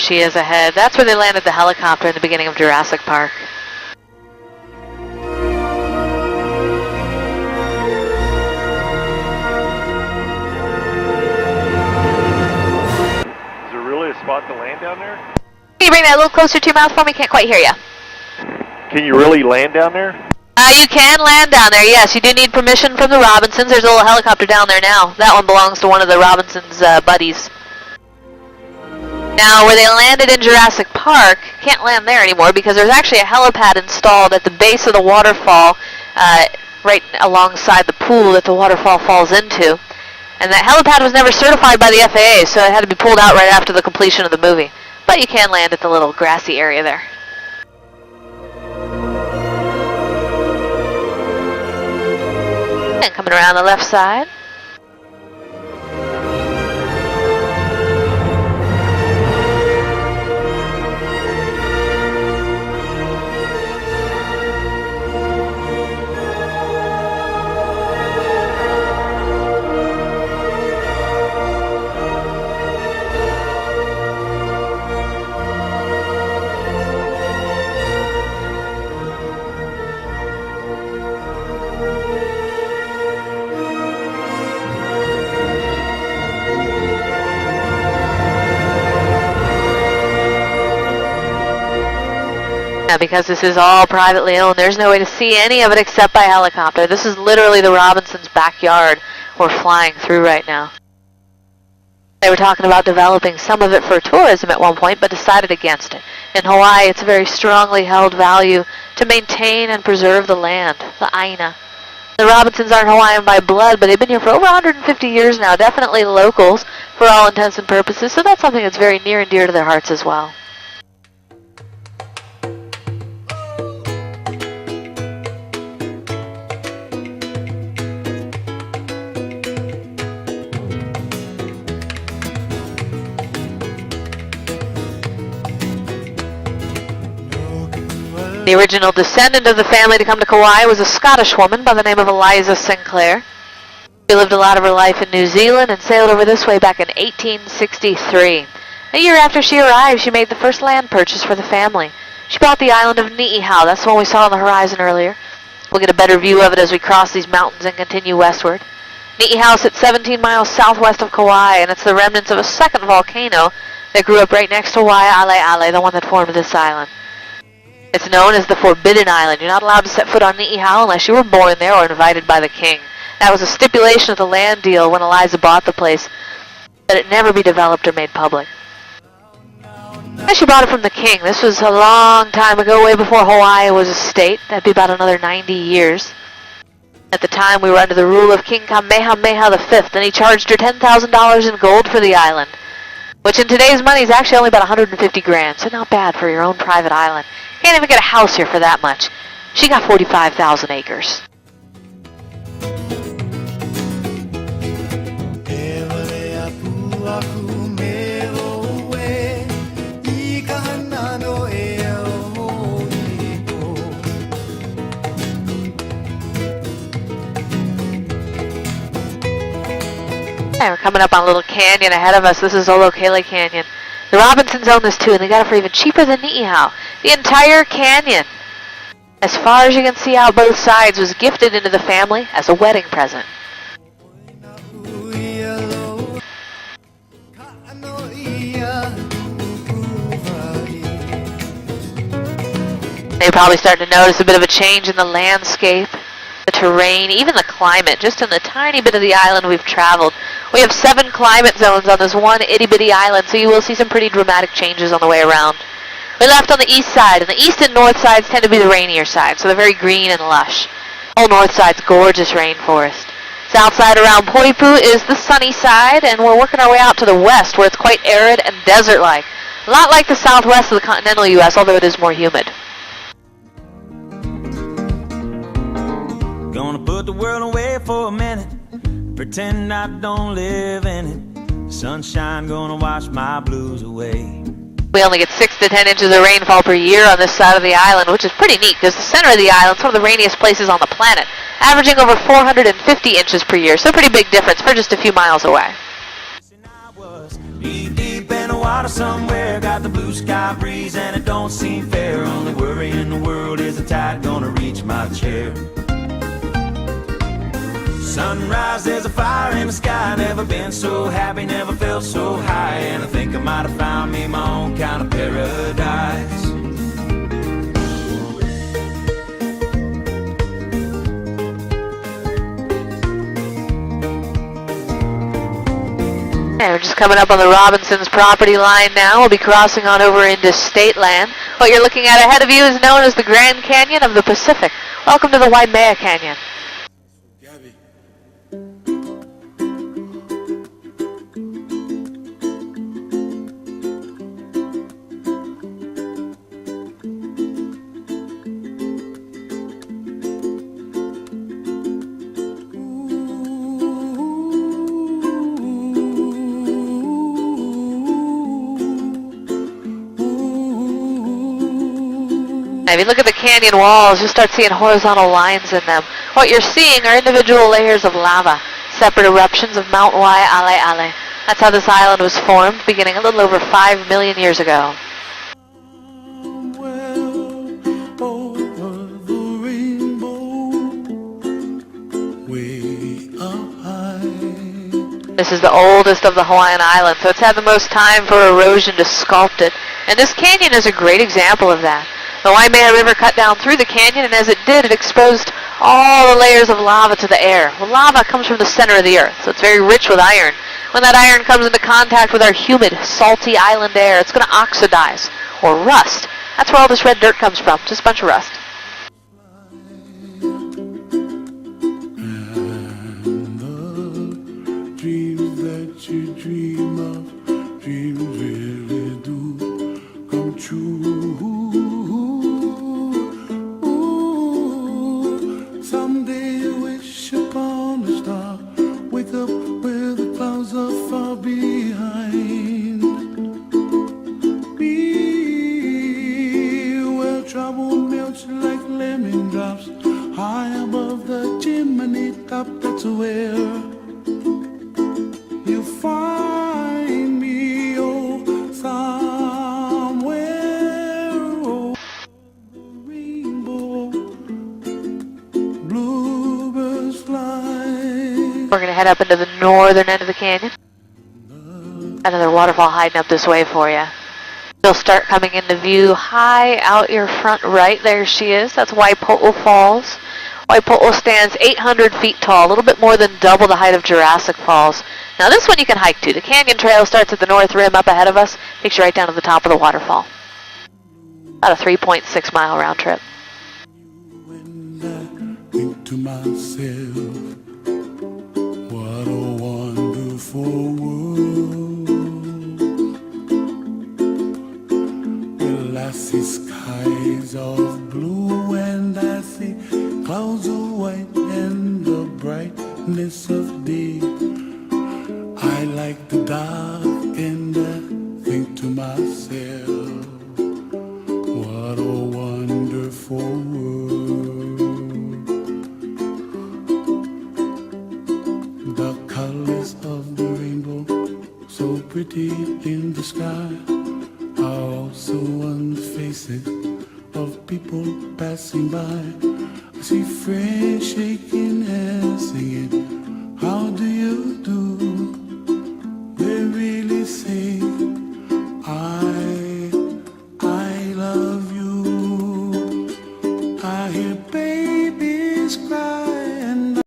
she is ahead. That's where they landed the helicopter in the beginning of Jurassic Park. Is there really a spot to land down there? Can you bring that a little closer to your mouth for me? Can't quite hear you. Can you really land down there? You can land down there, yes. You do need permission from the Robinsons. There's a little helicopter down there now. That one belongs to one of the Robinsons' buddies. Now, where they landed in Jurassic Park, can't land there anymore because there's actually a helipad installed at the base of the waterfall, right alongside the pool that the waterfall falls into. And that helipad was never certified by the FAA, so it had to be pulled out right after the completion of the movie. But you can land at the little grassy area there. And coming around the left side. Now, because this is all privately owned, there's no way to see any of it except by helicopter. This is literally the Robinsons' backyard we're flying through right now. They were talking about developing some of it for tourism at one point, but decided against it. In Hawaii, it's a very strongly held value to maintain and preserve the land, the aina. The Robinsons aren't Hawaiian by blood, but they've been here for over 150 years now, definitely locals for all intents and purposes, so that's something that's very near and dear to their hearts as well. The original descendant of the family to come to Kauai was a Scottish woman by the name of Eliza Sinclair. She lived a lot of her life in New Zealand and sailed over this way back in 1863. A year after she arrived, she made the first land purchase for the family. She bought the island of Ni'ihau. That's the one we saw on the horizon earlier. We'll get a better view of it as we cross these mountains and continue westward. Ni'ihau sits 17 miles southwest of Kauai, and it's the remnants of a second volcano that grew up right next to Waialeale, the one that formed this island. It's known as the Forbidden Island. You're not allowed to set foot on Ni'ihau unless you were born there or invited by the king. That was a stipulation of the land deal when Eliza bought the place, that it never be developed or made public. And she bought it from the king. This was a long time ago, way before Hawaii was a state. That'd be about another 90 years. At the time, we were under the rule of King Kamehameha V, and he charged her $10,000 in gold for the island, which in today's money is actually only about 150 grand, so not bad for your own private island. Can't even get a house here for that much. She got 45,000 acres. And we're coming up on a little canyon ahead of us. This is Olokele Canyon. The Robinsons own this too, and they got it for even cheaper than Ni'ihau. The entire canyon, as far as you can see out both sides, was gifted into the family as a wedding present. They're probably starting to notice a bit of a change in the landscape, the terrain, even the climate, just in the tiny bit of the island we've traveled. We have 7 climate zones on this one itty-bitty island, so you will see some pretty dramatic changes on the way around. We left on the east side, and the east and north sides tend to be the rainier side, so they're very green and lush. Whole north side's gorgeous rainforest. South side around Poipu is the sunny side, and we're working our way out to the west, where it's quite arid and desert-like. A lot like the southwest of the continental U.S., although it is more humid. Gonna put the world away for a minute, pretend I don't live in it. Sunshine gonna wash my blues away. We only get 6 to 10 inches of rainfall per year on this side of the island, which is pretty neat because the center of the island is one of the rainiest places on the planet, averaging over 450 inches per year, so a pretty big difference for just a few miles away. Deep in in the water somewhere, got the blue sky breeze and it don't seem fair. Only worry in the world is the tide gonna reach my chair. Sunrise, there's a fire in the sky. Never been so happy, never felt so high. And I think I might have found me my own kind of paradise. And we're just coming up on the Robinsons' property line now. We'll be crossing on over into state land. What you're looking at ahead of you is known as the Grand Canyon of the Pacific. Welcome to the Waimea Canyon. Now, if you look at the canyon walls, you'll start seeing horizontal lines in them. What you're seeing are individual layers of lava, separate eruptions of Mount Waialeale. That's how this island was formed, beginning a little over 5 million years ago. This is the oldest of the Hawaiian Islands, so it's had the most time for erosion to sculpt it. And this canyon is a great example of that. The Waimea River cut down through the canyon, and as it did, it exposed all the layers of lava to the air. Well, lava comes from the center of the earth, so it's very rich with iron. When that iron comes into contact with our humid, salty island air, it's going to oxidize or rust. That's where all this red dirt comes from, just a bunch of rust. And the dreams that you dream of, dreams really do come true. Someday you wish upon a star, wake up where the clouds are far behind. Be where trouble melts like lemon drops, high above the chimney top. That's where you find me, oh, somewhere over the rainbow. Bluebirds fly. We're going to head up into the northern end of the canyon. Another waterfall hiding up this way for you. She'll start coming into view high out your front right. There she is. That's Waipo'o Falls. Waipo'o stands 800 feet tall, a little bit more than double the height of Jurassic Falls. Now this one you can hike to. The canyon trail starts at the north rim up ahead of us, takes you right down to the top of the waterfall. About a 3.6 mile round trip. When I think to myself, what a wonderful world. Well, I see skies of blue and I see clouds of white and the brightness of day. I like the dark and I think to myself, what a wonderful world. The colors of the rainbow, so pretty in the sky, are also on the faces of people passing by. I see friends shaking hands singing, how do you